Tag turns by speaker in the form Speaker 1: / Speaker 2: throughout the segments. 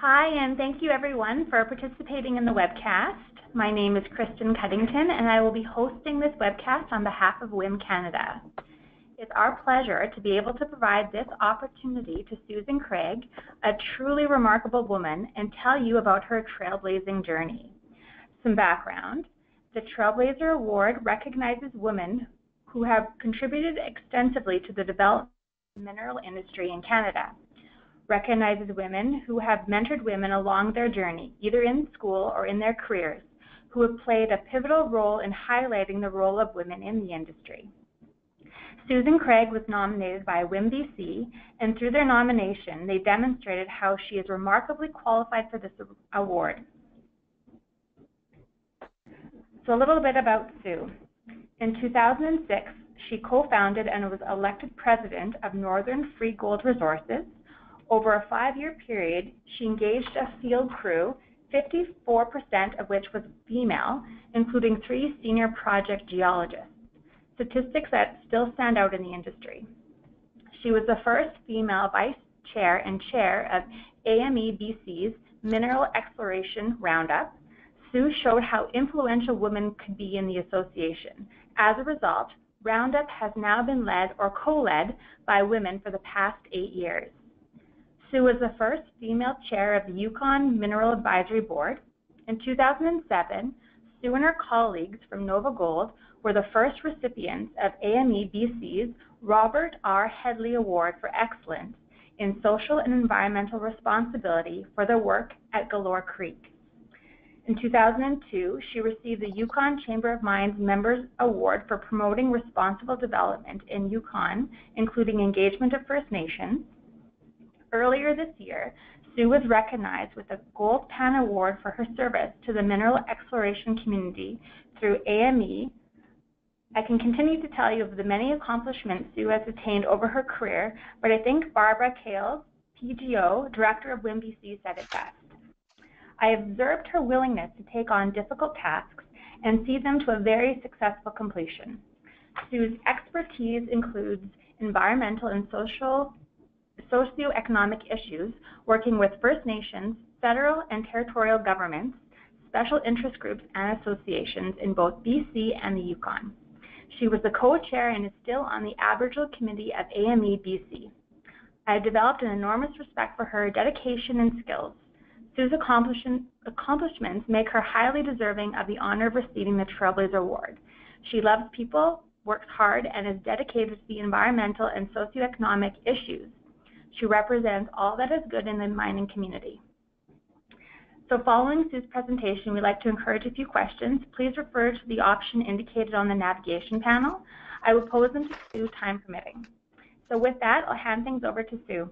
Speaker 1: Hi, and thank you everyone for participating in the webcast. My name is Kristen Cuddington, and I will be hosting this webcast on behalf of WIM Canada. It's our pleasure to be able to provide this opportunity to Susan Craig, a truly remarkable woman, and tell you about her trailblazing journey. Some background. The Trailblazer Award recognizes women who have contributed extensively to the development of the mineral industry in Canada. Recognizes women who have mentored women along their journey, either in school or in their careers, who have played a pivotal role in highlighting the role of women in the industry. Susan Craig was nominated by WIM BC, and through their nomination, they demonstrated how she is remarkably qualified for this award. So a little bit about Sue. In 2006, she co-founded and was elected president of Northern Free Gold Resources. Over a 5-year period, she engaged a field crew, 54% of which was female, including 3 senior project geologists, statistics that still stand out in the industry. She was the first female vice chair and chair of AME BC's Mineral Exploration Roundup. Sue showed how influential women could be in the association. As a result, Roundup has now been led or co-led by women for the past 8 years. Sue was the first female chair of the Yukon Mineral Advisory Board. In 2007, Sue and her colleagues from Nova Gold were the first recipients of AME BC's Robert R. Headley Award for Excellence in Social and Environmental Responsibility for their work at Galore Creek. In 2002, she received the Yukon Chamber of Mines Members Award for promoting responsible development in Yukon, including engagement of First Nations. Earlier this year, Sue was recognized with a Gold Pan Award for her service to the mineral exploration community through AME. I can continue to tell you of the many accomplishments Sue has attained over her career, but I think Barbara Kales, PGO, Director of WIM BC, said it best. I observed her willingness to take on difficult tasks and see them to a very successful completion. Sue's expertise includes environmental and socioeconomic issues, working with First Nations, federal and territorial governments, special interest groups and associations in both BC and the Yukon. She was the co-chair and is still on the Aboriginal Committee of AME BC. I have developed an enormous respect for her dedication and skills. Sue's accomplishments make her highly deserving of the honor of receiving the Trailblazer Award. She loves people, works hard, and is dedicated to the environmental and socioeconomic issues. She represents all that is good in the mining community. So following Sue's presentation, we'd like to encourage a few questions. Please refer to the option indicated on the navigation panel. I will pose them to Sue, time permitting. So with that, I'll hand things over to Sue.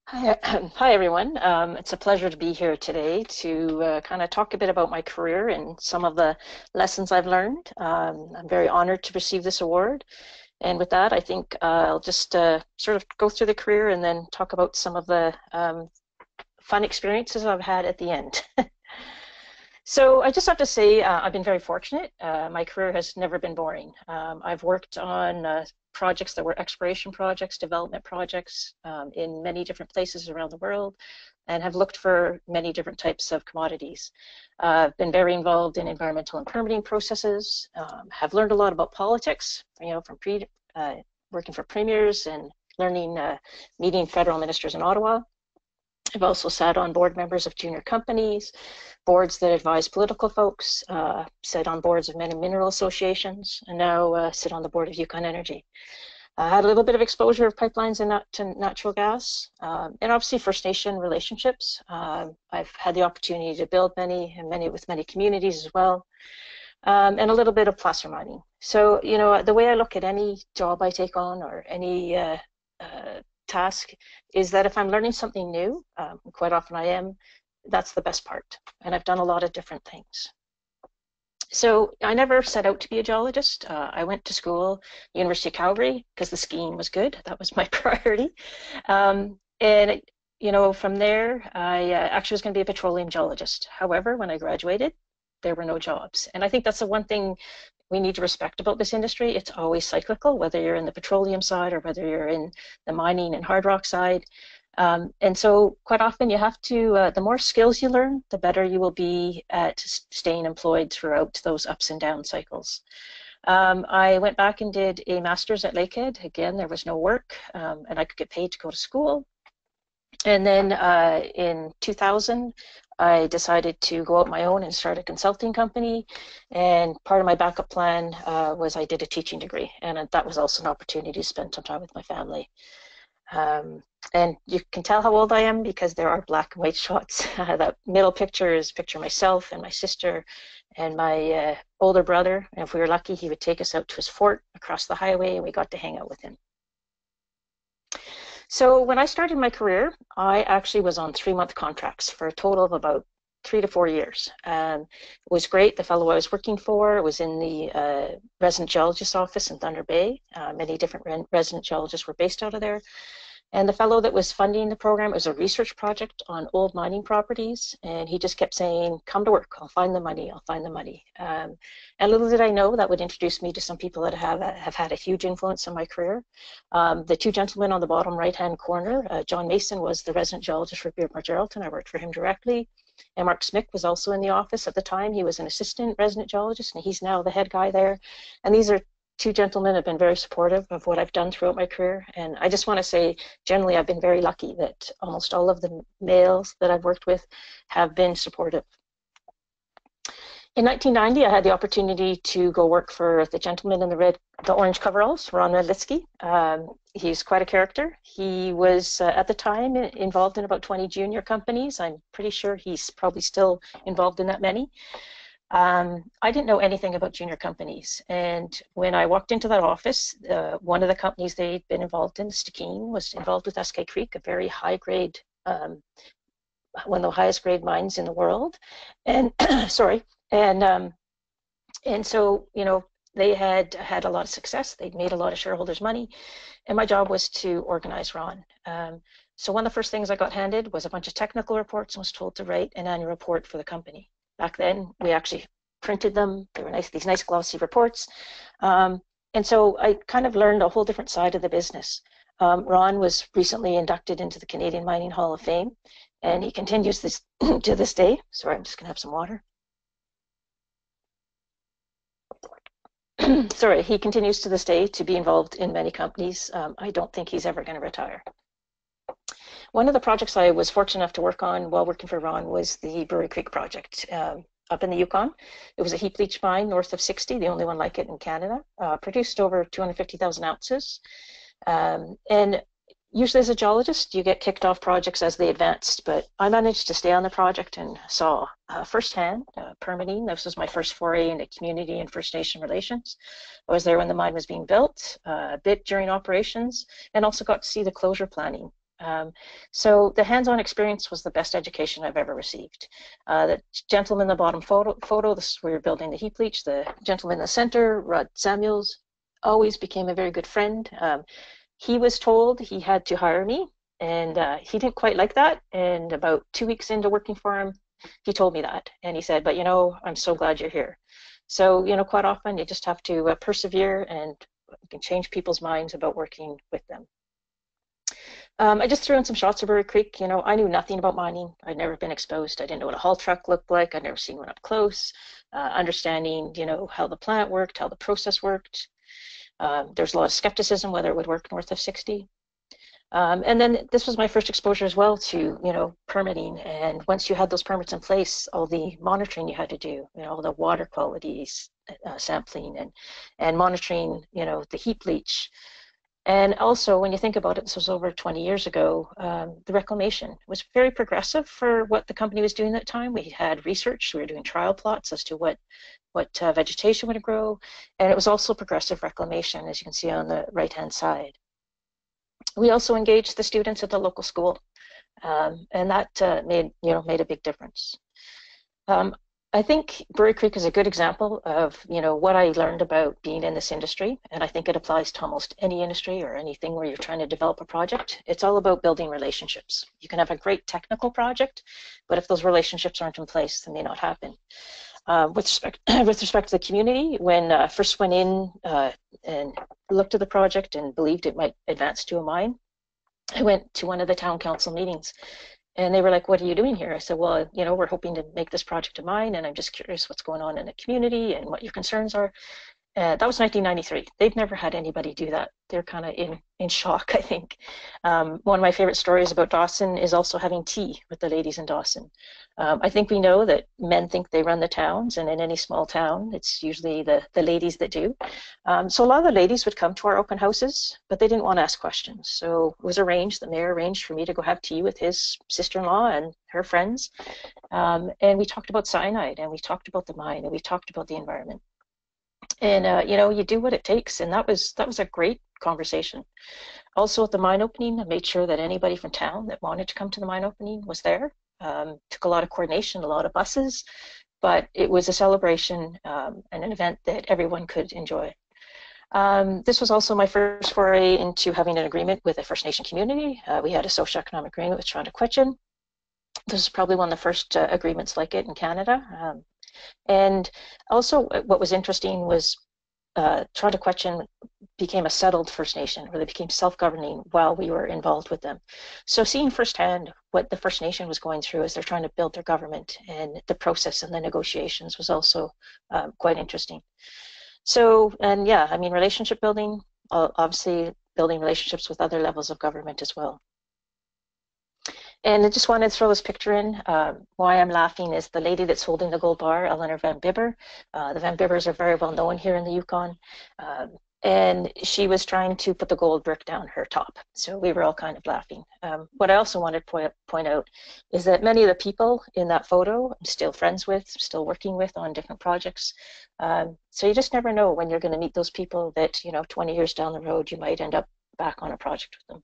Speaker 2: Hi everyone. It's a pleasure to be here today to kind of talk a bit about my career and some of the lessons I've learned. I'm very honored to receive this award. And with that, I think I'll just sort of go through the career and then talk about some of the fun experiences I've had at the end. So I just have to say I've been very fortunate. My career has never been boring. I've worked on projects that were exploration projects, development projects in many different places around the world, and have looked for many different types of commodities. I've been very involved in environmental and permitting processes, have learned a lot about politics, from working for premiers and learning, meeting federal ministers in Ottawa. I've also sat on board members of junior companies, boards that advise political folks, sat on boards of many mineral associations, and now sit on the board of Yukon Energy. I had a little bit of exposure of pipelines and to natural gas, and obviously First Nation relationships. I've had the opportunity to build many with many communities as well, and a little bit of placer mining. So, the way I look at any job I take on or any task is that if I'm learning something new, quite often I am, that's the best part. And I've done a lot of different things. So I never set out to be a geologist. I went to school, University of Calgary, because the skiing was good. That was my priority. And from there, I actually was going to be a petroleum geologist. However, when I graduated, there were no jobs. And I think that's the one thing we need to respect about this industry. It's always cyclical, whether you're in the petroleum side or whether you're in the mining and hard rock side. And so quite often you have to, the more skills you learn, the better you will be at staying employed throughout those ups and down cycles. I went back and did a master's at Lakehead. Again, there was no work, and I could get paid to go to school. And then in 2000, I decided to go out my own and start a consulting company. And part of my backup plan was I did a teaching degree, and that was also an opportunity to spend some time with my family. And you can tell how old I am because there are black and white shots. That middle picture is a picture of myself and my sister and my older brother. And if we were lucky, he would take us out to his fort across the highway, and we got to hang out with him. So when I started my career, I actually was on 3-month contracts for a total of about 3 to 4 years. It was great. The fellow I was working for was in the resident geologist's office in Thunder Bay. Many different resident geologists were based out of there. And the fellow that was funding the program, it was a research project on old mining properties, and he just kept saying, come to work, I'll find the money, I'll find the money. And little did I know that would introduce me to some people that have had a huge influence on my career. The two gentlemen on the bottom right-hand corner, John Mason was the resident geologist for Beardmore Geraldton. I worked for him directly. And Mark Smick was also in the office at the time. He was an assistant resident geologist, and he's now the head guy there. And these are two gentlemen have been very supportive of what I've done throughout my career. And I just want to say, generally, I've been very lucky that almost all of the males that I've worked with have been supportive. In 1990, I had the opportunity to go work for the gentleman in the orange coveralls, Ron Medlitsky. He's quite a character. He was, at the time, involved in about 20 junior companies. I'm pretty sure he's probably still involved in that many. I didn't know anything about junior companies, and when I walked into that office, one of the companies they'd been involved in, Stikine, was involved with SK Creek, a very high grade, one of the highest grade mines in the world, and sorry, and so they had a lot of success. They'd made a lot of shareholders' money, and my job was to organize Ron. So one of the first things I got handed was a bunch of technical reports and was told to write an annual report for the company. Back then, we actually printed them. They were nice, these nice glossy reports. And so I kind of learned a whole different side of the business. Ron was recently inducted into the Canadian Mining Hall of Fame, and he continues this to this day. Sorry, I'm just going to have some water. Sorry, he continues to this day to be involved in many companies. I don't think he's ever going to retire. One of the projects I was fortunate enough to work on while working for Ron was the Brewery Creek project up in the Yukon. It was a heap leach mine north of 60, the only one like it in Canada, produced over 250,000 ounces. And usually as a geologist, you get kicked off projects as they advanced, but I managed to stay on the project and saw firsthand permitting. This was my first foray into community and First Nation relations. I was there when the mine was being built, a bit during operations, and also got to see the closure planning. So the hands-on experience was the best education I've ever received. The gentleman in the bottom photo, this is where you're building the heap leach. The gentleman in the center, Rod Samuels, always became a very good friend. He was told he had to hire me, and he didn't quite like that. And about 2 weeks into working for him, he told me that. And he said, but I'm so glad you're here. So, quite often you just have to persevere, and you can change people's minds about working with them. I just threw in some shots of Brewery Creek. I knew nothing about mining. I'd never been exposed. I didn't know what a haul truck looked like. I'd never seen one up close. Understanding, how the plant worked, how the process worked. There's a lot of skepticism whether it would work north of 60. And then this was my first exposure as well to, permitting. And once you had those permits in place, all the monitoring you had to do, all the water qualities, sampling and monitoring, the heap leach. And also, when you think about it, this was over 20 years ago, the reclamation was very progressive for what the company was doing at the time. We had research, we were doing trial plots as to what vegetation would grow, and it was also progressive reclamation, as you can see on the right-hand side. We also engaged the students at the local school, and that made a big difference. I think Brewery Creek is a good example of, what I learned about being in this industry, and I think it applies to almost any industry or anything where you're trying to develop a project. It's all about building relationships. You can have a great technical project, but if those relationships aren't in place, they may not happen. with respect to the community, when I first went in and looked at the project and believed it might advance to a mine, I went to one of the town council meetings, and they were like, "What are you doing here?" I said, "Well, we're hoping to make this project a mine, and I'm just curious what's going on in the community and what your concerns are." That was 1993. They've never had anybody do that. They're kind of in shock, I think. One of my favorite stories about Dawson is also having tea with the ladies in Dawson. I think we know that men think they run the towns, and in any small town, it's usually the ladies that do. So a lot of the ladies would come to our open houses, but they didn't want to ask questions. So it was arranged, the mayor arranged for me to go have tea with his sister-in-law and her friends. And we talked about cyanide, and we talked about the mine, and we talked about the environment. And you do what it takes, and that was a great conversation. Also at the mine opening, I made sure that anybody from town that wanted to come to the mine opening was there. Took a lot of coordination, a lot of buses, but it was a celebration and an event that everyone could enjoy. This was also my first foray into having an agreement with a First Nation community. We had a socioeconomic agreement with Toronto-Quechin. This is probably one of the first agreements like it in Canada. And also what was interesting was Toronto-Quechin became a settled First Nation, where they became self-governing while we were involved with them. So seeing firsthand what the First Nation was going through as they're trying to build their government, and the process and the negotiations was also quite interesting. So, and yeah, I mean, relationship building, obviously building relationships with other levels of government as well. And I just wanted to throw this picture in. Why I'm laughing is the lady that's holding the gold bar, Eleanor Van Bibber. The Van Bibbers are very well known here in the Yukon. And she was trying to put the gold brick down her top. So we were all kind of laughing. What I also wanted to point out is that many of the people in that photo I'm still friends with, still working with on different projects. So you just never know when you're going to meet those people that, 20 years down the road, you might end up back on a project with them.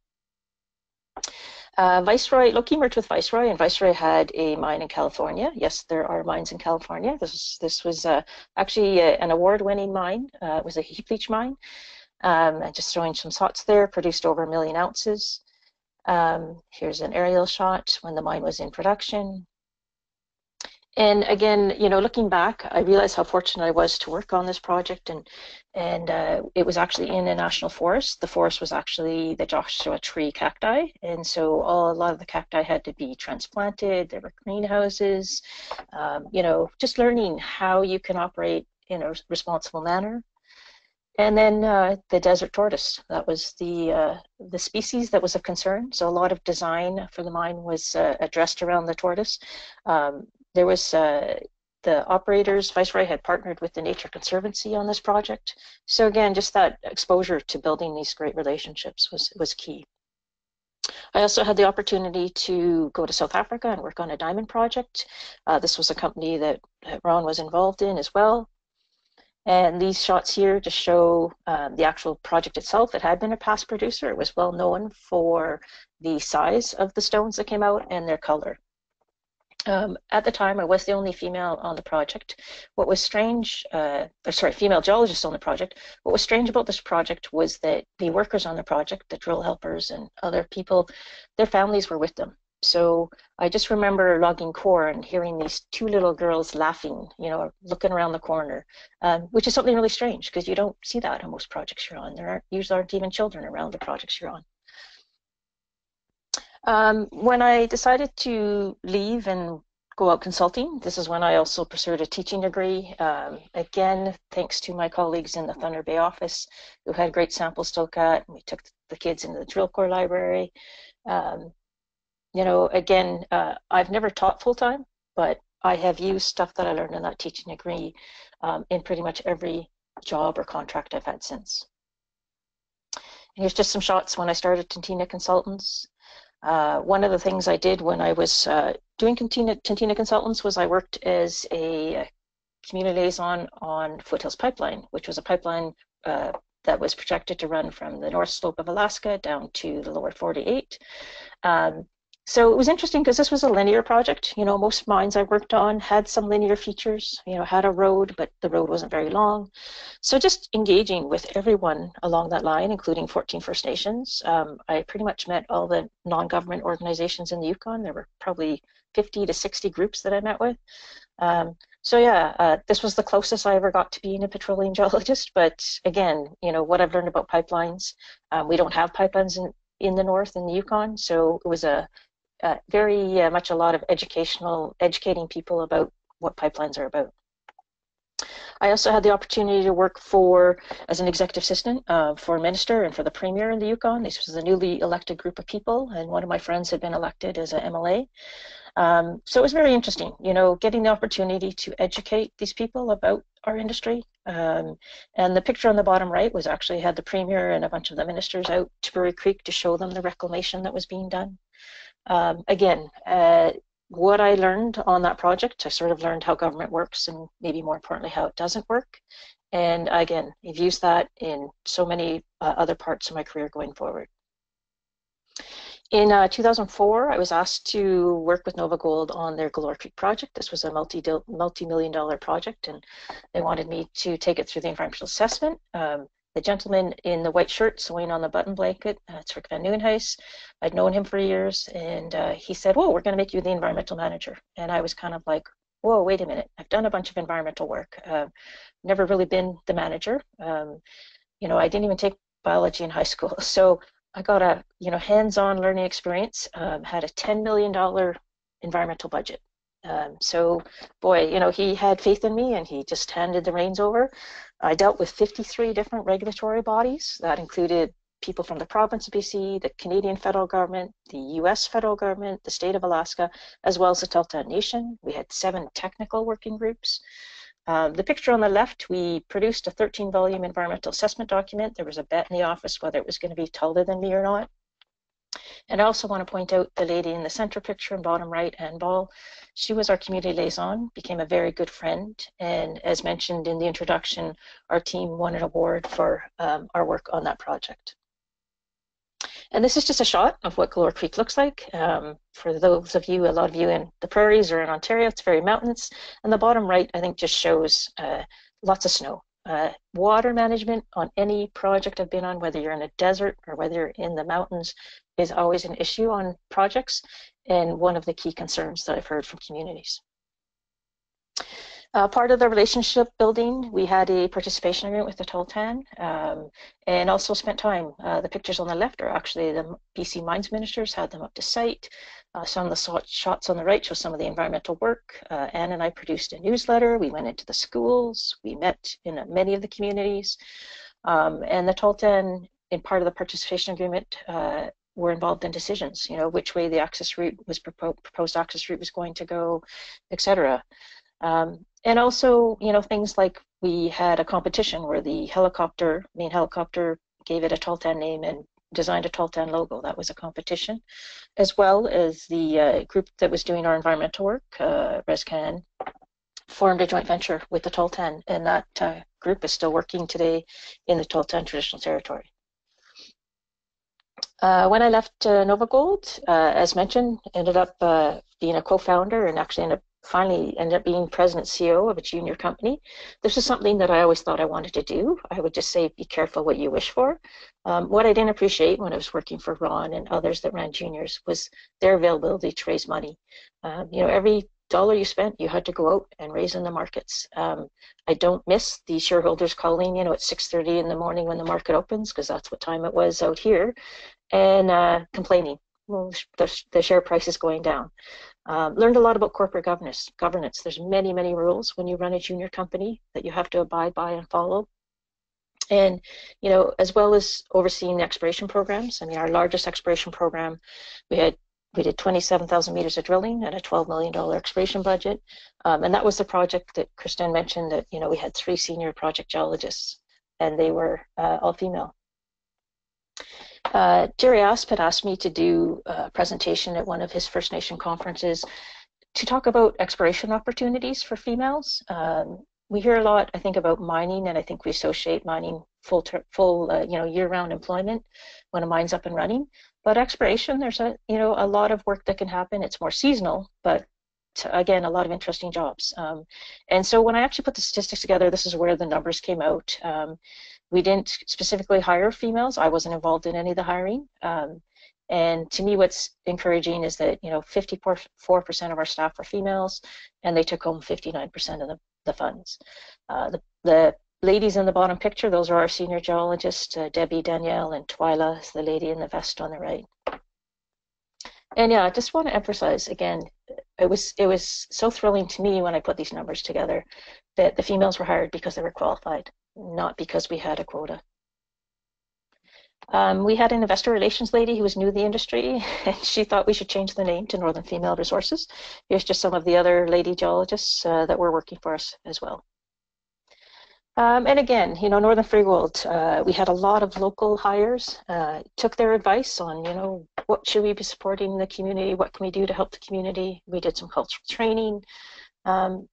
Speaker 2: Viceroy, Loki worked with Viceroy, and Viceroy had a mine in California. Yes, there are mines in California. This was actually an award-winning mine. It was a heap leach mine. And just showing some shots there, produced over 1 million ounces. Here's an aerial shot when the mine was in production. And again, looking back, I realized how fortunate I was to work on this project, and it was actually in a national forest. The forest was actually the Joshua tree cacti, and so a lot of the cacti had to be transplanted. There were greenhouses, just learning how you can operate in a responsible manner. And then the desert tortoise, that was the species that was of concern. So a lot of design for the mine was addressed around the tortoise. There was the operators, Viceroy had partnered with the Nature Conservancy on this project. So again, just that exposure to building these great relationships was key. I also had the opportunity to go to South Africa and work on a diamond project. This was a company that Ron was involved in as well. And these shots here just show the actual project itself. It had been a past producer. It was well known for the size of the stones that came out and their color. At the time, I was the only female on the project. What was strange, female geologist on the project. What was strange about this project was that the workers on the project, the drill helpers and other people, their families were with them. So I just remember logging core and hearing these two little girls laughing, looking around the corner, which is something really strange because you don't see that on most projects you're on. There usually aren't even children around the projects you're on. When I decided to leave and go out consulting, this is when I also pursued a teaching degree. Again, thanks to my colleagues in the Thunder Bay office who had great samples to look at. We took the kids into the drill core library. Again, I've never taught full-time, but I have used stuff that I learned in that teaching degree in pretty much every job or contract I've had since. And here's just some shots when I started Tintina Consultants. One of the things I did when I was doing Tintina Consultants was I worked as a community liaison on Foothills Pipeline, which was a pipeline that was projected to run from the north slope of Alaska down to the lower 48. So it was interesting because this was a linear project. Most mines I worked on had some linear features, had a road, but the road wasn't very long. So just engaging with everyone along that line, including 14 First Nations. I pretty much met all the non-government organizations in the Yukon. There were probably 50 to 60 groups that I met with. So yeah, this was the closest I ever got to being a petroleum geologist. But again, what I've learned about pipelines, we don't have pipelines in the north in the Yukon, so it was very much a lot of educating people about what pipelines are about. I also had the opportunity to work as an executive assistant for a minister and for the premier in the Yukon. This was a newly elected group of people, and one of my friends had been elected as an MLA. So it was very interesting, getting the opportunity to educate these people about our industry. And the picture on the bottom right was actually had the premier and a bunch of the ministers out to Brewery Creek to show them the reclamation that was being done. Again, what I learned on that project, I sort of learned how government works and maybe more importantly how it doesn't work. And again, I've used that in so many other parts of my career going forward. In 2004, I was asked to work with NovaGold on their Galore Creek project. This was a multi-million-dollar project, and they wanted me to take it through the environmental assessment. The gentleman in the white shirt sewing on the button blanket, it's Rick Van Nieuwenhuis. I'd known him for years, and he said, "Whoa, we're going to make you the environmental manager." And I was kind of like, "Whoa, wait a minute. I've done a bunch of environmental work. Never really been the manager. I didn't even take biology in high school." So I got a hands-on learning experience. Had a $10 million environmental budget. So boy, he had faith in me, and he just handed the reins over. I dealt with 53 different regulatory bodies. That included people from the province of BC, the Canadian federal government, the US federal government, the state of Alaska, as well as the Tahltan Nation. We had 7 technical working groups. The picture on the left, we produced a 13-volume environmental assessment document. There was a bet in the office whether it was going to be taller than me or not. And I also want to point out the lady in the center picture in bottom right, Ann Ball. She was our community liaison, became a very good friend, and as mentioned in the introduction, our team won an award for our work on that project. And this is just a shot of what Galore Creek looks like. For those of you, a lot of you in the prairies or in Ontario, it's very mountainous. And the bottom right, I think, just shows lots of snow. Water management on any project I've been on, whether you're in a desert or whether you're in the mountains, is always an issue on projects and one of the key concerns that I've heard from communities. Part of the relationship building, we had a participation agreement with the Tahltan and also spent time. The pictures on the left are actually the BC Mines Ministers, had them up to site. Some of the shots on the right show some of the environmental work. Anne and I produced a newsletter. We went into the schools. We met in many of the communities. And the Tahltan, in part of the participation agreement, were involved in decisions, which way the access route was proposed access route was going to go, etc. And also, things like we had a competition where the main helicopter gave it a Tahltan name and designed a Tahltan logo. That was a competition, as well as the group that was doing our environmental work, ResCan, formed a joint venture with the Tahltan, and that group is still working today in the Tahltan Traditional Territory. When I left NovaGold, as mentioned, ended up being a co-founder and actually finally ended up being president CEO of a junior company. This is something that I always thought I wanted to do. I would just say, be careful what you wish for. What I didn't appreciate when I was working for Ron and others that ran juniors was their availability to raise money. Every dollar you spent, you had to go out and raise in the markets. I don't miss the shareholders calling, at 6:30 in the morning when the market opens, because that's what time it was out here, and complaining, well, the share price is going down. Learned a lot about corporate governance. There's many, many rules when you run a junior company that you have to abide by and follow. And, as well as overseeing the exploration programs. I mean, our largest exploration program, we did 27,000 meters of drilling at a $12 million exploration budget. And that was the project that Kristen mentioned that, we had 3 senior project geologists, and they were all female. Jerry Asp had asked me to do a presentation at one of his First Nation conferences to talk about exploration opportunities for females. We hear a lot, I think, about mining, and I think we associate mining full year-round employment when a mine's up and running. But exploration, there's a lot of work that can happen. It's more seasonal, but again, a lot of interesting jobs. And so when I actually put the statistics together, this is where the numbers came out. We didn't specifically hire females. I wasn't involved in any of the hiring. And to me, what's encouraging is that, 54% of our staff were females, and they took home 59% of the funds. The ladies in the bottom picture, those are our senior geologists, Debbie, Danielle, and Twyla is the lady in the vest on the right. And yeah, I just want to emphasize again, it was so thrilling to me when I put these numbers together that the females were hired because they were qualified, not because we had a quota. We had an investor relations lady who was new to the industry, and she thought we should change the name to Northern Female Resources. Here's just some of the other lady geologists that were working for us as well. And again, Northern Freegold, we had a lot of local hires, took their advice on, what should we be supporting in the community? What can we do to help the community? We did some cultural training.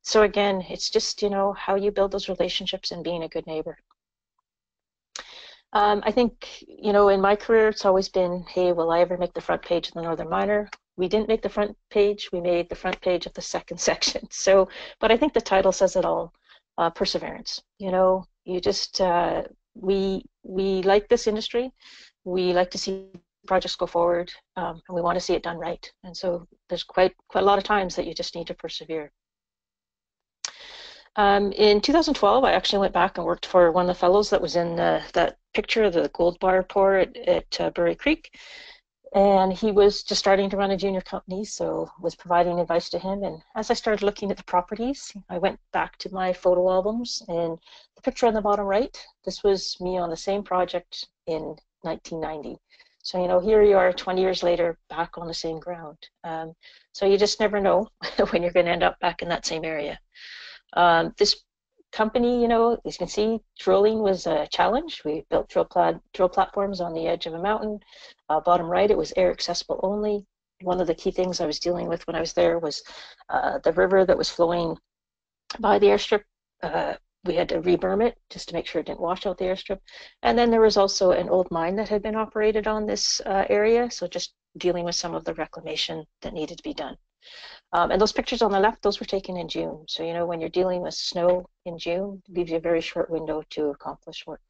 Speaker 2: So again, it's just, how you build those relationships and being a good neighbor. I think, in my career, it's always been, hey, will I ever make the front page of the Northern Miner? We didn't make the front page. We made the front page of the second section. So, but I think the title says it all. Perseverance. You just we like this industry. We like to see projects go forward, and we want to see it done right. And so there's quite a lot of times that you just need to persevere. In 2012, I actually went back and worked for one of the fellows that was in that picture of the gold bar pour at Burry Creek. And he was just starting to run a junior company, so was providing advice to him. And as I started looking at the properties, I went back to my photo albums, and the picture on the bottom right, this was me on the same project in 1990. So, here you are 20 years later, back on the same ground. So you just never know when you're going to end up back in that same area. This company, as you can see, drilling was a challenge. We built drill platforms on the edge of a mountain. Bottom right, it was air accessible only. One of the key things I was dealing with when I was there was the river that was flowing by the airstrip. We had to reberm it just to make sure it didn't wash out the airstrip. And then there was also an old mine that had been operated on this area, so just dealing with some of the reclamation that needed to be done. And those pictures on the left, those were taken in June. So, when you're dealing with snow in June, it leaves you a very short window to accomplish work.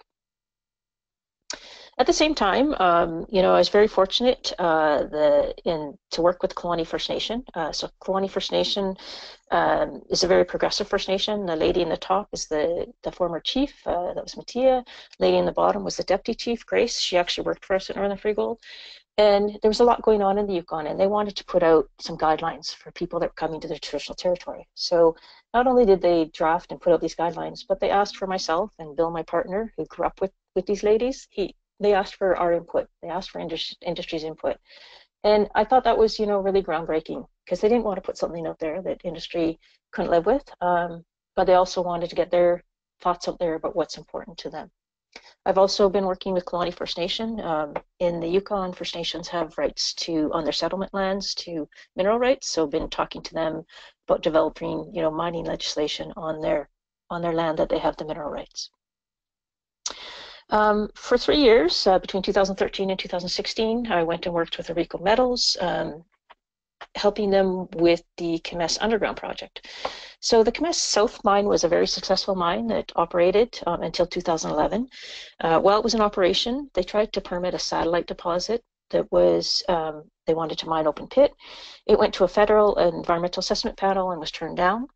Speaker 2: At the same time, I was very fortunate to work with Klawani First Nation. So Klawani First Nation is a very progressive First Nation. The lady in the top is the former chief, that was Mattia. Lady in the bottom was the deputy chief, Grace. She actually worked for us at Northern Freegold. And there was a lot going on in the Yukon, and they wanted to put out some guidelines for people that were coming to their traditional territory. So not only did they draft and put out these guidelines, but they asked for myself and Bill, my partner, who grew up with these ladies. They asked for our input. They asked for industry's input. And I thought that was, really groundbreaking, because they didn't want to put something out there that industry couldn't live with, but they also wanted to get their thoughts out there about what's important to them. I've also been working with Klawani First Nation. In the Yukon, First Nations have rights on their settlement lands to mineral rights. So been talking to them about developing, mining legislation on their land that they have the mineral rights. For 3 years, between 2013 and 2016, I went and worked with Arico Metals, helping them with the Kemess Underground project. So the Kemess South mine was a very successful mine that operated until 2011. While it was in operation, they tried to permit a satellite deposit that was, they wanted to mine open pit. It went to a federal environmental assessment panel and was turned down.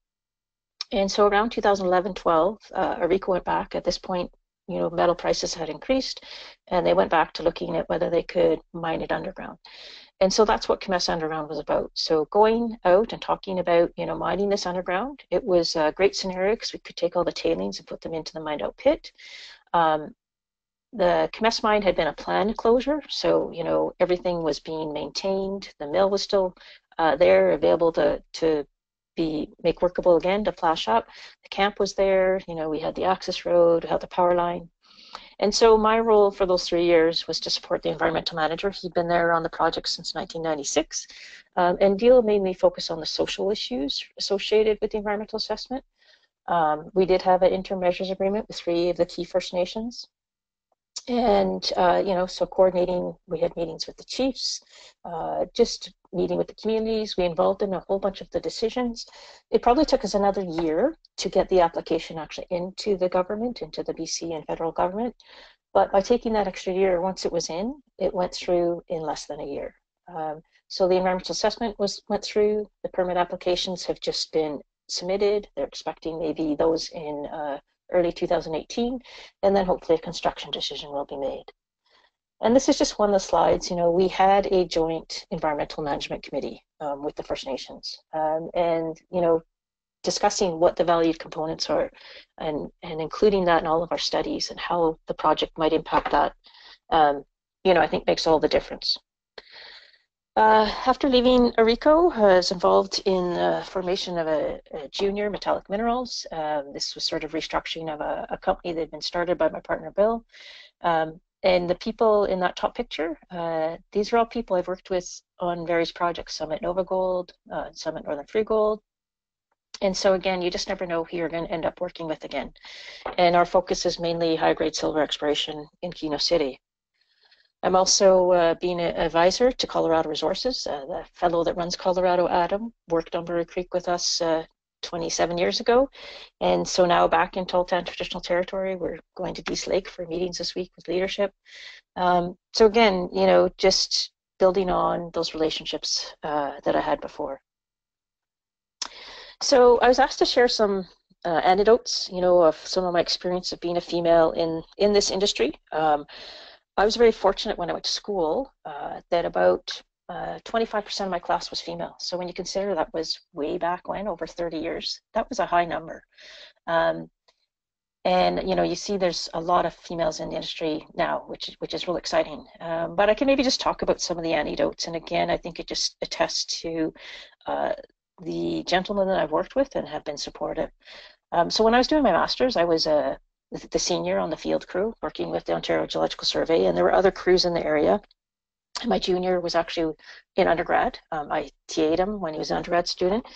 Speaker 2: And so around 2011-12, Arico went back. At this point, metal prices had increased, and they went back to looking at whether they could mine it underground. And so that's what Kemess Underground was about. So going out and talking about, mining this underground, it was a great scenario because we could take all the tailings and put them into the mined out pit. The Kemess mine had been a planned closure, so, everything was being maintained. The mill was still there, available to make workable again, to flash up. The camp was there, we had the access road, we had the power line. And so my role for those 3 years was to support the environmental manager. He'd been there on the project since 1996, and deal mainly focus on the social issues associated with the environmental assessment. We did have an interim measures agreement with 3 of the key First Nations. And, so coordinating, we had meetings with the chiefs, just meeting with the communities. We involved in a whole bunch of the decisions. It probably took us another year to get the application actually into the government, into the BC and federal government. But by taking that extra year, once it was in, it went through in less than a year. So the environmental assessment went through, the permit applications have just been submitted. They're expecting maybe those in early 2018, and then hopefully a construction decision will be made. And this is just one of the slides. You know, we had a joint environmental management committee with the First Nations, and you know, discussing what the valued components are, and including that in all of our studies and how the project might impact that. You know, I think makes all the difference. After leaving ARECO, I was involved in the formation of a junior metallic minerals. This was sort of restructuring of a company that had been started by my partner, Bill. And the people in that top picture, these are all people I've worked with on various projects, some at Nova Gold, some at Northern Free Gold. And so again, you just never know who you're going to end up working with again. And our focus is mainly high-grade silver exploration in Keno City. I'm also being an advisor to Colorado Resources. The fellow that runs Colorado, Adam, worked on Brewery Creek with us 27 years ago. And so now back in Toltan Traditional Territory, we're going to Dease Lake for meetings this week with leadership. So again, you know, just building on those relationships that I had before. So I was asked to share some anecdotes, you know, of some of my experience of being a female in this industry. I was very fortunate when I went to school that about 25% of my class was female. So when you consider that was way back when, over 30 years, that was a high number. And you know, you see there's a lot of females in the industry now, which is really exciting. But I can maybe just talk about some of the anecdotes. And again, I think it just attests to the gentlemen that I've worked with and have been supportive. So when I was doing my master's, I was the senior on the field crew working with the Ontario Geological Survey, and there were other crews in the area. My junior was actually in undergrad. I TA'd him when he was an undergrad student.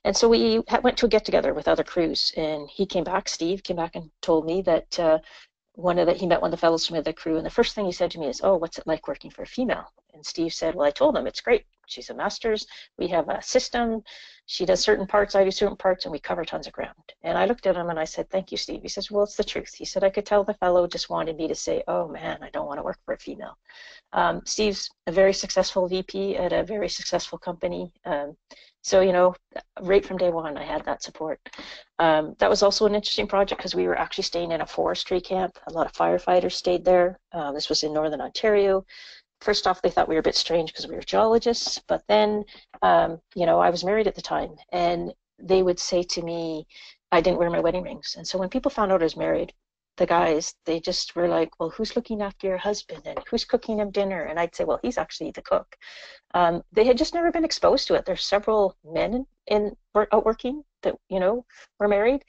Speaker 2: And so we went to a get-together with other crews, and he came back, Steve came back and told me that he met one of the fellows from the crew, and the first thing he said to me is, "Oh, what's it like working for a female?" And Steve said, "Well, I told him it's great. She's a master's. We have a system. She does certain parts, I do certain parts, and we cover tons of ground." And I looked at him and I said, "Thank you, Steve." He says, "Well, it's the truth." He said, "I could tell the fellow just wanted me to say, oh man, I don't want to work for a female." Steve's a very successful VP at a very successful company. So, you know, right from day one, I had that support. That was also an interesting project because we were actually staying in a forestry camp. A lot of firefighters stayed there. This was in Northern Ontario. First off, they thought we were a bit strange because we were geologists, but then, you know, I was married at the time, and they would say to me, I didn't wear my wedding rings. And so when people found out I was married, the guys, they just were like, "Well, who's looking after your husband and who's cooking him dinner?" And I'd say, "Well, he's actually the cook." They had just never been exposed to it. There's several men out working that, you know, were married.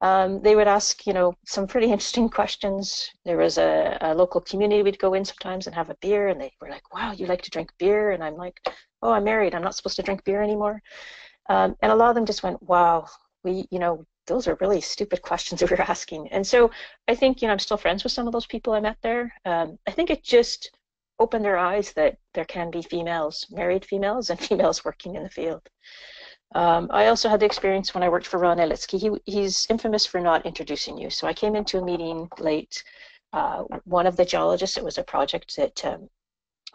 Speaker 2: They would ask, you know, some pretty interesting questions. There was a local community we'd go in sometimes and have a beer, and they were like, "Wow, you like to drink beer?" And I'm like, "Oh, I'm married. I'm not supposed to drink beer anymore." And a lot of them just went, "Wow, you know, those are really stupid questions that we were asking." And so I think, you know, I'm still friends with some of those people I met there. I think it just opened their eyes that there can be females, married females, and females working in the field. I also had the experience when I worked for Ron Elitsky. He's infamous for not introducing you. So I came into a meeting late. One of the geologists, it was a project that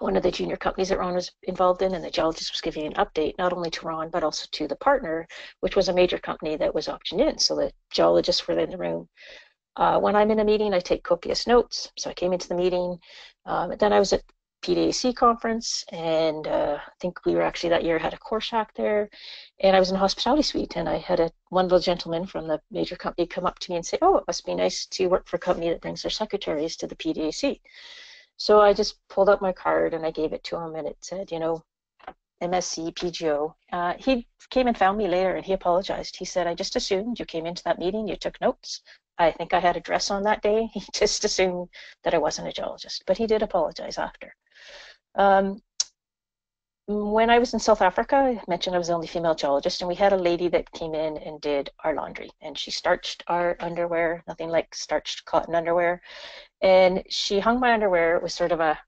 Speaker 2: one of the junior companies that Ron was involved in, and the geologist was giving an update not only to Ron but also to the partner, which was a major company that was auctioned in. So the geologists were in the room. When I'm in a meeting, I take copious notes. So I came into the meeting. Then I was at PDAC conference, and I think we were actually that year had a core shack there, and I was in a hospitality suite, and I had one little gentleman from the major company come up to me and say, "Oh, it must be nice to work for a company that brings their secretaries to the PDAC." So I just pulled out my card and I gave it to him, and it said, you know, MSc PGO. He came and found me later and he apologized. He said, "I just assumed you came into that meeting, you took notes. I think I had a dress on that day." He just assumed that I wasn't a geologist, but he did apologize after. When I was in South Africa, I mentioned I was the only female geologist, and we had a lady that came in and did our laundry, and she starched our underwear, nothing like starched cotton underwear. And she hung my underwear. It was sort of a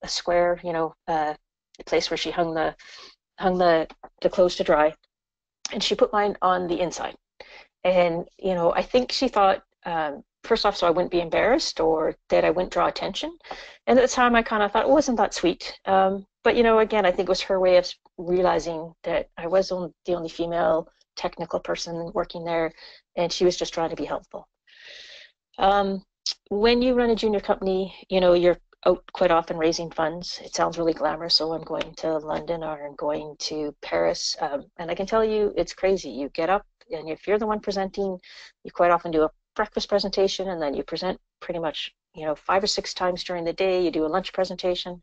Speaker 2: square, you know, a place where she hung the clothes to dry, and she put mine on the inside. And you know, I think she thought first off, so I wouldn't be embarrassed or that I wouldn't draw attention. And at the time, I kind of thought, oh, wasn't that sweet? But again, I think it was her way of realizing that I was the only female technical person working there, and she was just trying to be helpful. When you run a junior company, you're out quite often raising funds. It sounds really glamorous, so I'm going to London or I'm going to Paris, and I can tell you it's crazy. You get up, and if you're the one presenting, you quite often do a breakfast presentation, and then you present pretty much 5 or 6 times during the day. You do a lunch presentation,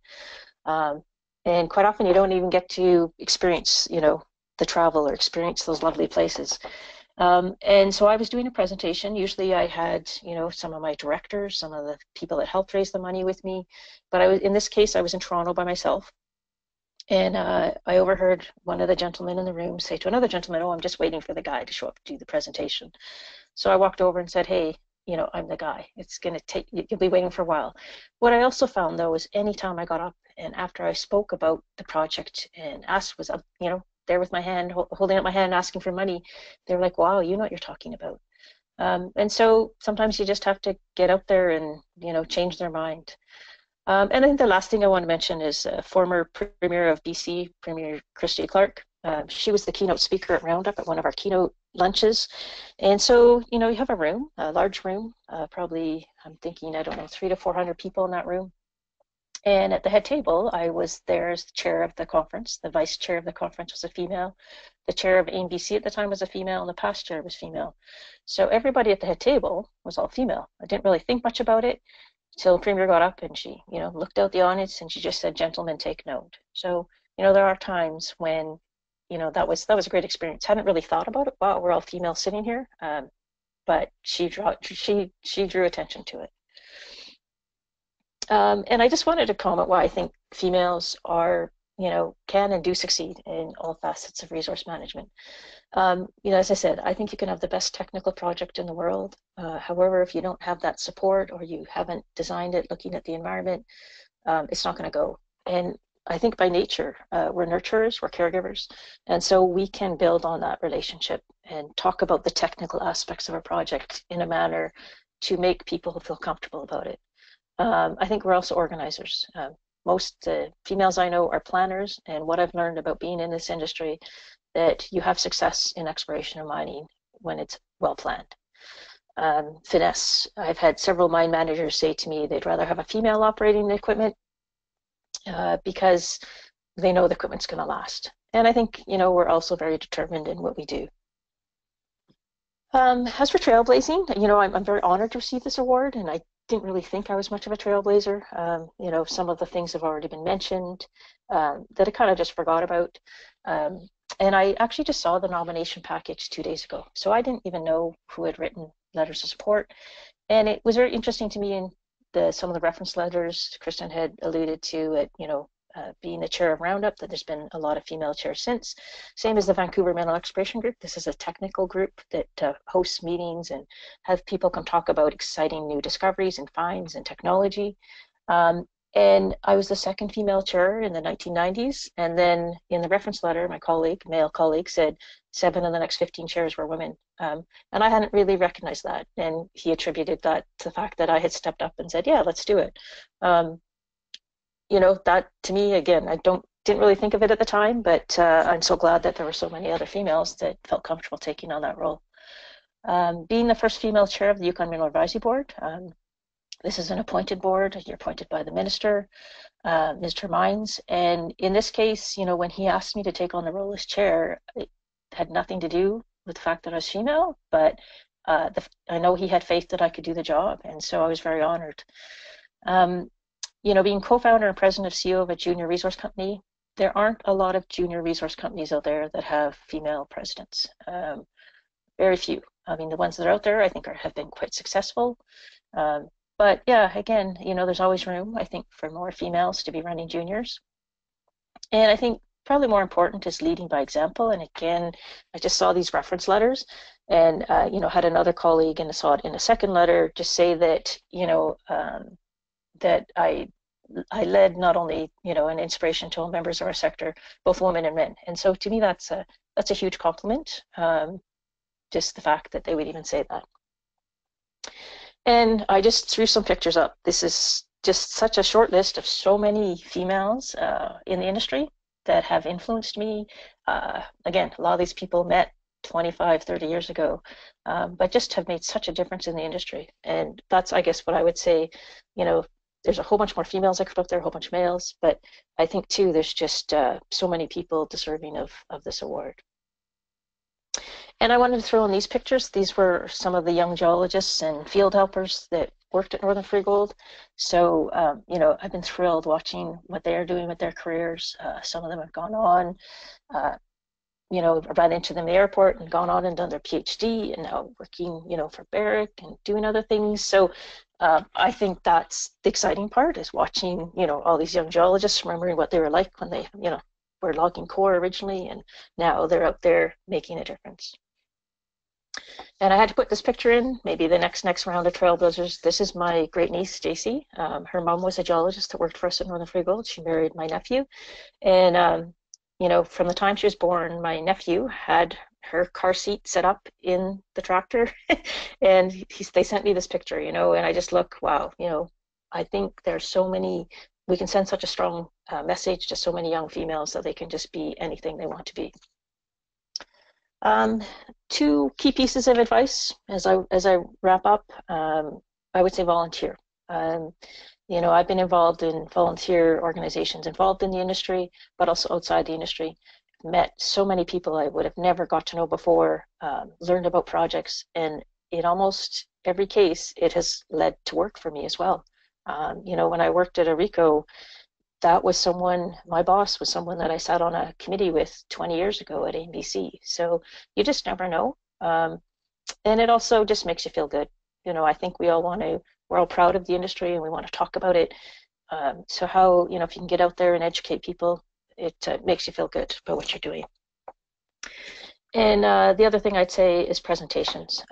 Speaker 2: and quite often you don't even get to experience the travel or experience those lovely places. And so I was doing a presentation. Usually I had, some of my directors, some of the people that helped raise the money with me. But in this case, I was in Toronto by myself. And I overheard one of the gentlemen in the room say to another gentleman, oh, I'm just waiting for the guy to show up to do the presentation. So I walked over and said, hey, I'm the guy. It's going to take, you'll be waiting for a while. What I also found, though, is anytime I got up and after I spoke about the project and was, there with my hand, holding up my hand, asking for money, they were like, wow, you know what you're talking about. And so sometimes you just have to get out there and, change their mind. And I think the last thing I want to mention is former Premier of BC, Premier Christy Clark. She was the keynote speaker at Roundup at one of our keynote lunches. And so, you have a large room, probably, I'm thinking, I don't know, 300 to 400 people in that room. And at the head table, I was there as the chair of the conference. The vice chair of the conference was a female. The chair of AIM-BC at the time was a female, and the past chair was female. So everybody at the head table was all female. I didn't really think much about it until the Premier got up and she, looked out the audience and she just said, "Gentlemen, take note." So, there are times when, that was a great experience. Hadn't really thought about it. Wow, we're all female sitting here, but she drew attention to it. And I just wanted to comment why I think females are, can and do succeed in all facets of resource management. As I said, I think you can have the best technical project in the world. However, if you don't have that support or you haven't designed it looking at the environment, it's not going to go. And I think by nature, we're nurturers, we're caregivers. And so we can build on that relationship and talk about the technical aspects of a project in a manner to make people feel comfortable about it. I think we're also organizers. Most females I know are planners, and what I've learned about being in this industry, that you have success in exploration and mining when it's well planned. Finesse. I've had several mine managers say to me they'd rather have a female operating the equipment because they know the equipment's going to last. And I think, we're also very determined in what we do. As for trailblazing, I'm very honored to receive this award, and I didn't really think I was much of a trailblazer. Some of the things have already been mentioned that I kind of just forgot about. And I actually just saw the nomination package 2 days ago. So I didn't even know who had written letters of support. And it was very interesting to me in some of the reference letters Kristen had alluded to at, being the chair of Roundup, that there's been a lot of female chairs since. Same as the Vancouver Mineral Exploration Group. This is a technical group that hosts meetings and have people come talk about exciting new discoveries and finds and technology. And I was the second female chair in the 1990s. And then in the reference letter, my male colleague, said 7 of the next 15 chairs were women. And I hadn't really recognized that. And he attributed that to the fact that I had stepped up and said, yeah, let's do it. That to me, again, I didn't really think of it at the time, but I'm so glad that there were so many other females that felt comfortable taking on that role. Being the first female chair of the Yukon Mineral Advisory Board, this is an appointed board. You're appointed by the minister, Mr. Mines. And in this case, when he asked me to take on the role as chair, it had nothing to do with the fact that I was female, but I know he had faith that I could do the job. And so I was very honored. Being co-founder and president of CEO of a junior resource company, there aren't a lot of junior resource companies out there that have female presidents. Very few. I mean, the ones that are out there, I think, have been quite successful. But yeah, again, there's always room, I think, for more females to be running juniors. And I think probably more important is leading by example. And again, I just saw these reference letters and, had another colleague, and I saw it in a second letter, just say that, that I led not only, an inspiration to all members of our sector, both women and men. And so to me, that's a huge compliment, just the fact that they would even say that. And I just threw some pictures up. This is just such a short list of so many females in the industry that have influenced me. Again, a lot of these people met 25, 30 years ago, but just have made such a difference in the industry. And that's, I guess, what I would say, you know, there's a whole bunch more females I could put up there, a whole bunch of males, but I think too, there's just so many people deserving of this award. And I wanted to throw in these pictures. These were some of the young geologists and field helpers that worked at Northern Freegold. So, you know, I've been thrilled watching what they are doing with their careers. Some of them have gone on, uh, you know, ran into them in the airport and gone on and done their PhD and now working, you know, for Barrick and doing other things. So I think that's the exciting part, is watching, you know, all these young geologists remembering what they were like when they, you know, were logging core originally, and now they're out there making a difference. And I had to put this picture in, maybe the next round of Trailblazers. This is my great niece, Stacy. Her mom was a geologist that worked for us at Northern Freegold. She married my nephew. And, you know, from the time she was born, my nephew had her car seat set up in the tractor. And they sent me this picture, you know, and I just look, wow, you know, I think there's so many, we can send such a strong message to so many young females that they can just be anything they want to be. Two key pieces of advice as I wrap up. I would say volunteer. You know, I've been involved in volunteer organizations, involved in the industry, but also outside the industry. Met so many people I would have never got to know before, learned about projects, and in almost every case, it has led to work for me as well. You know, when I worked at Arico, that was someone, my boss was someone that I sat on a committee with 20 years ago at ABC. So you just never know. And it also just makes you feel good. You know, I think we're all proud of the industry and we want to talk about it. So how, you know, if you can get out there and educate people, it makes you feel good about what you're doing. And the other thing I'd say is presentations.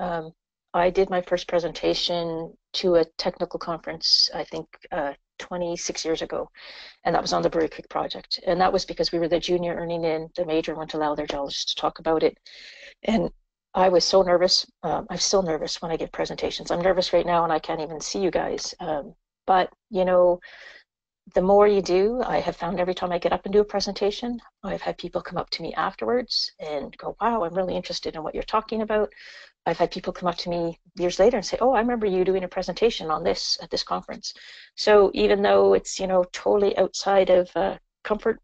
Speaker 2: I did my first presentation to a technical conference, I think 26 years ago, and that was on the Brewery Creek project. And that was because we were the junior earning in, the major wouldn't allow their geologists to talk about it. And I was so nervous. I'm still nervous when I give presentations. I'm nervous right now and I can't even see you guys. But, you know, the more you do, I have found every time I get up and do a presentation, I've had people come up to me afterwards and go, wow, I'm really interested in what you're talking about. I've had people come up to me years later and say, oh, I remember you doing a presentation on this at this conference. So even though it's, you know, totally outside of comfort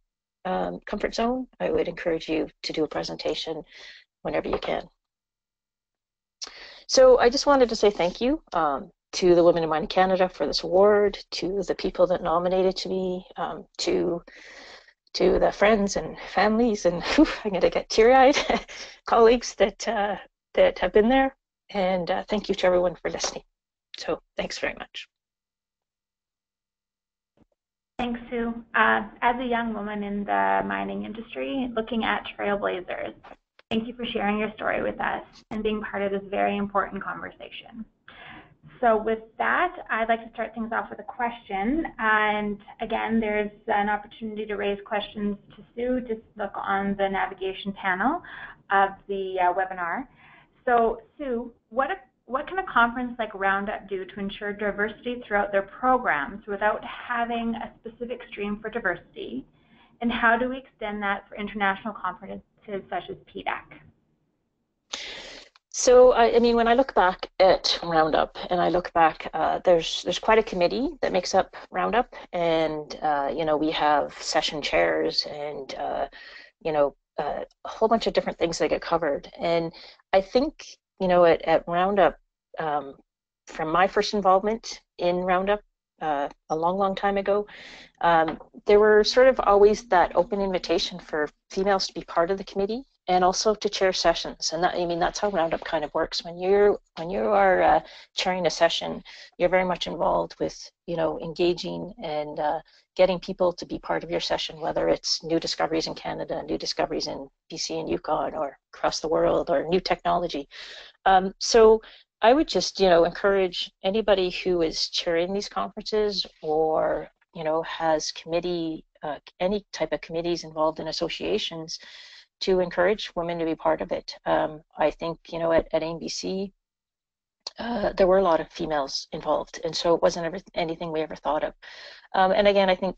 Speaker 2: zone, I would encourage you to do a presentation whenever you can. So I just wanted to say thank you to the Women in Mining Canada for this award, to the people that nominated to me, to the friends and families, and I'm going to get teary-eyed, colleagues that have been there, and thank you to everyone for listening. So thanks very much.
Speaker 1: Thanks, Sue. As a young woman in the mining industry, looking at Trailblazers, thank you for sharing your story with us and being part of this very important conversation. So with that, I'd like to start things off with a question. And again, there's an opportunity to raise questions to Sue. Just look on the navigation panel of the webinar. So Sue, what can a conference like Roundup do to ensure diversity throughout their programs without having a specific stream for diversity? And how do we extend that for international conferences such as PDAC?
Speaker 2: So, I mean, when I look back at Roundup and I look back, there's quite a committee that makes up Roundup, and you know, we have session chairs and you know, a whole bunch of different things that get covered. And I think, you know, at Roundup, from my first involvement in Roundup a long time ago, there were sort of always that open invitation for females to be part of the committee and also to chair sessions. And that, I mean, that's how Roundup kind of works. When you are chairing a session, you're very much involved with, you know, engaging and getting people to be part of your session, whether it's new discoveries in Canada, new discoveries in BC and Yukon, or across the world, or new technology. So I would just, you know, encourage anybody who is chairing these conferences or, you know, has committee, any type of committees involved in associations, to encourage women to be part of it. I think, you know, at NBC, there were a lot of females involved, and so it wasn't anything we ever thought of. And again, I think,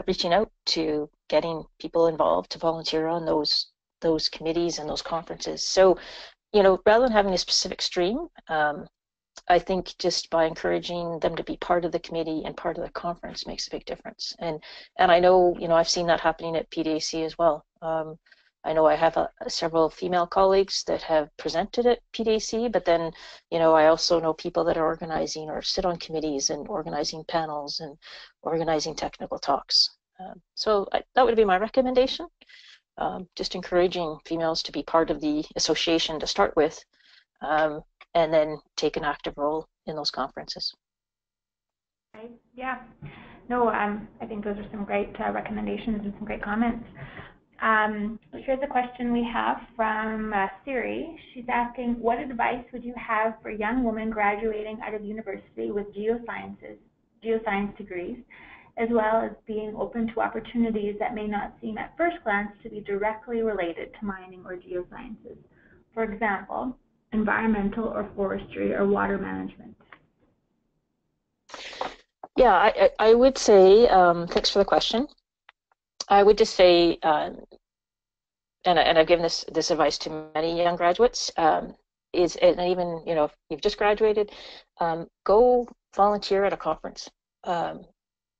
Speaker 2: reaching out to getting people involved to volunteer on those committees and those conferences. So, rather than having a specific stream, I think just by encouraging them to be part of the committee and part of the conference makes a big difference. And I know, I've seen that happening at PDAC as well. I know I have several female colleagues that have presented at PDAC, but then, I also know people that are organizing or sit on committees and organizing panels and organizing technical talks. So that would be my recommendation. Just encouraging females to be part of the association to start with, and then take an active role in those conferences.
Speaker 1: Right. Yeah. No, I think those are some great recommendations and some great comments. Here's a question we have from Siri. She's asking, what advice would you have for young women graduating out of university with geoscience degrees, as well as being open to opportunities that may not seem at first glance to be directly related to mining or geosciences? For example, environmental or forestry or water management.
Speaker 2: Yeah, I would say, thanks for the question. I would just say, and I've given this advice to many young graduates, and even, if you've just graduated, go volunteer at a conference.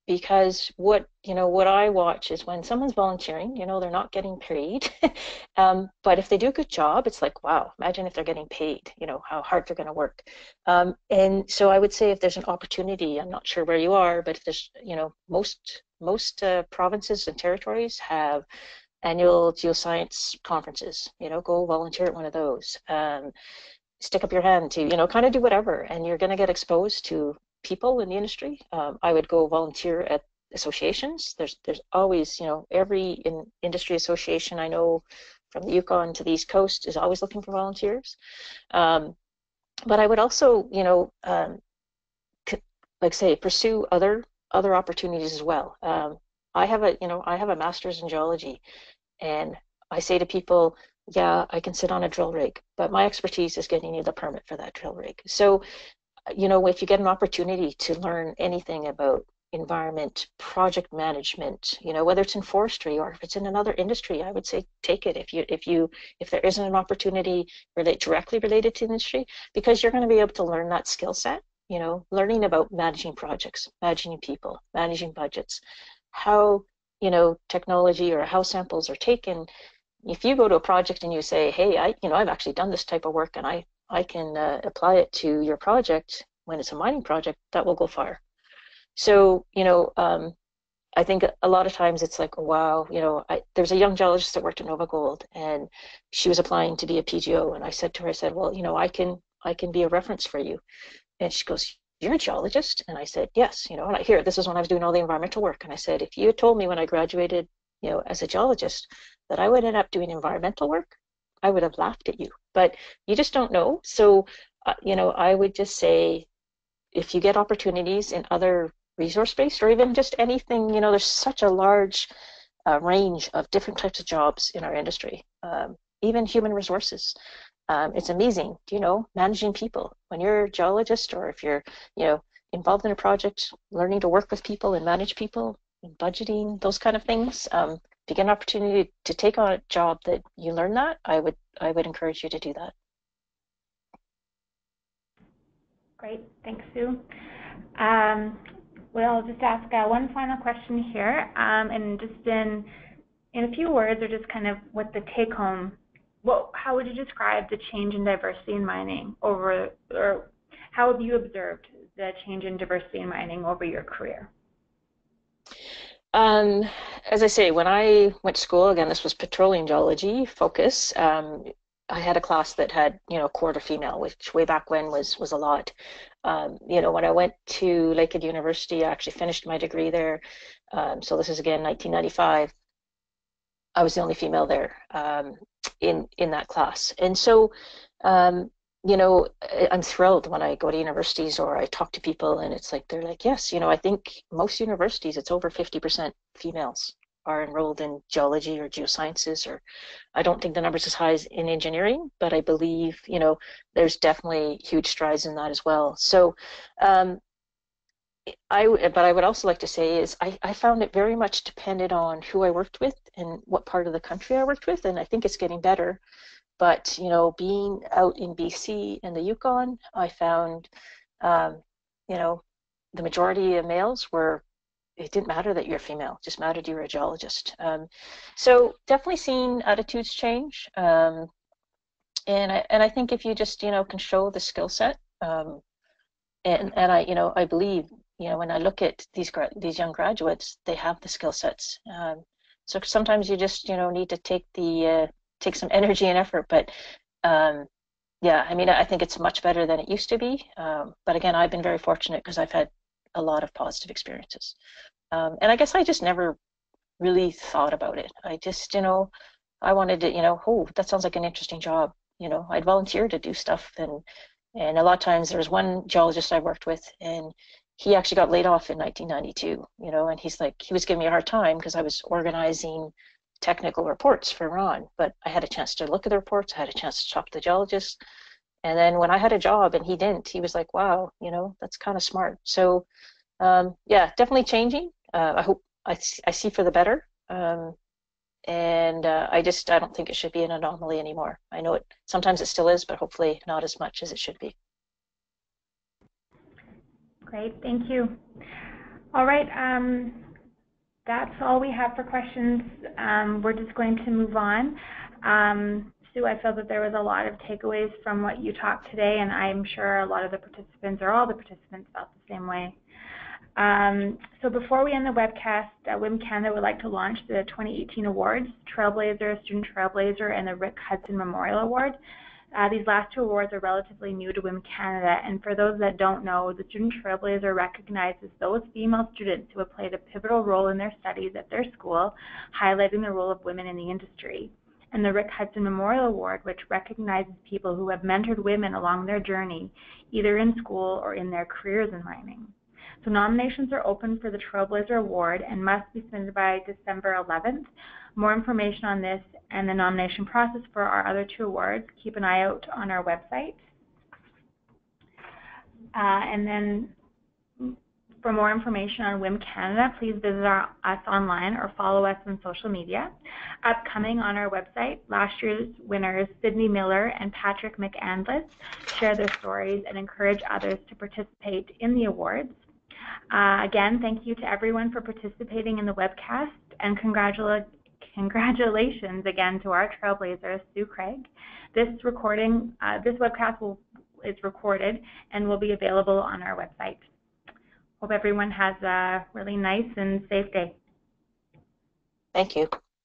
Speaker 2: Because what I watch is when someone's volunteering, they're not getting paid. But if they do a good job, it's like, wow, imagine if they're getting paid, how hard they're going to work. And so I would say if there's an opportunity, I'm not sure where you are, but if there's, most provinces and territories have annual geoscience conferences, go volunteer at one of those. Stick up your hand to, kind of do whatever, and you're going to get exposed to people in the industry. I would go volunteer at associations. There's always, every industry association I know from the Yukon to the East Coast is always looking for volunteers. But I would also, pursue other opportunities as well. I have a master's in geology, and I say to people, yeah, I can sit on a drill rig, but my expertise is getting you the permit for that drill rig. So if you get an opportunity to learn anything about environment, project management, whether it's in forestry or if it's in another industry, I would say take it if there isn't an opportunity directly related to industry, because you're going to be able to learn that skill set, learning about managing projects, managing people, managing budgets, how, technology or how samples are taken. If you go to a project and you say, hey, I've actually done this type of work and I can apply it to your project when it's a mining project, that will go far. So, I think a lot of times it's like, wow, there's a young geologist that worked at Nova Gold, and she was applying to be a PGO. And I said to her, well, I can be a reference for you. And she goes, you're a geologist? And I said, yes, and this is when I was doing all the environmental work. And I said, if you had told me when I graduated, as a geologist, that I would end up doing environmental work, I would have laughed at you. But you just don't know. So, I would just say, if you get opportunities in other resource-based or even just anything, there's such a large range of different types of jobs in our industry, even human resources. It's amazing, managing people. When you're a geologist, or if you're, involved in a project, learning to work with people and manage people and budgeting, those kind of things. If you get an opportunity to take on a job that you learn that, I would encourage you to do that.
Speaker 1: Great, thanks, Sue. We'll just ask one final question here, and just in a few words, or just kind of what the take-home. How would you describe the change in diversity in mining or how have you observed the change in diversity in mining over your career?
Speaker 2: As I say, when I went to school, again, this was petroleum geology focus. I had a class that had, quarter female, which way back when was a lot. When I went to Lakehead University, I actually finished my degree there. So this is again 1995. I was the only female there in that class, and so I'm thrilled when I go to universities or I talk to people, and it's like they're like, yes, I think most universities it's over 50% females. are enrolled in geology or geosciences, or I don't think the numbers as high as in engineering, but I believe, there's definitely huge strides in that as well. So but I would also like to say is I found it very much depended on who I worked with and what part of the country I worked with, and I think it's getting better. But being out in BC and the Yukon, I found, you know, the majority of males were. It didn't matter that you're female; it just mattered you were a geologist. So definitely seen attitudes change, and I think if you just can show the skill set, and I believe when I look at these young graduates, they have the skill sets. So sometimes you just need to take some energy and effort, but yeah, I mean, I think it's much better than it used to be. But again, I've been very fortunate because I've had a lot of positive experiences. And I guess I just never really thought about it. I just, I wanted to, oh, that sounds like an interesting job. I'd volunteer to do stuff, and a lot of times there was one geologist I worked with, and he actually got laid off in 1992. And he was giving me a hard time because I was organizing technical reports for Iran, but I had a chance to look at the reports, I had a chance to talk to the geologists, and then when I had a job and he didn't, he was like, wow, that's kind of smart. So yeah, definitely changing. I hope I see for the better. And I don't think it should be an anomaly anymore. I know sometimes it still is, but hopefully not as much as it should be.
Speaker 1: Great, thank you. All right, that's all we have for questions. We're just going to move on. Sue, I feel that there was a lot of takeaways from what you talked today, and I'm sure a lot of the participants, or all the participants, felt the same way. So before we end the webcast, WIM Canada would like to launch the 2018 awards, Trailblazer, Student Trailblazer, and the Rick Hudson Memorial Award. These last two awards are relatively new to WIM Canada, and for those that don't know, the Student Trailblazer recognizes those female students who have played a pivotal role in their studies at their school, highlighting the role of women in the industry. And the Rick Hudson Memorial Award, which recognizes people who have mentored women along their journey, either in school or in their careers in mining. So nominations are open for the Trailblazer Award and must be submitted by December 11th. More information on this and the nomination process for our other two awards, keep an eye out on our website. And then for more information on WIM Canada, please visit us online or follow us on social media. Upcoming on our website, last year's winners, Sydney Miller and Patrick McAndless, share their stories and encourage others to participate in the awards. Again, thank you to everyone for participating in the webcast, and congratulations again to our Trailblazer, Sue Craig. This webcast is recorded and will be available on our website. Hope everyone has a really nice and safe day.
Speaker 2: Thank you.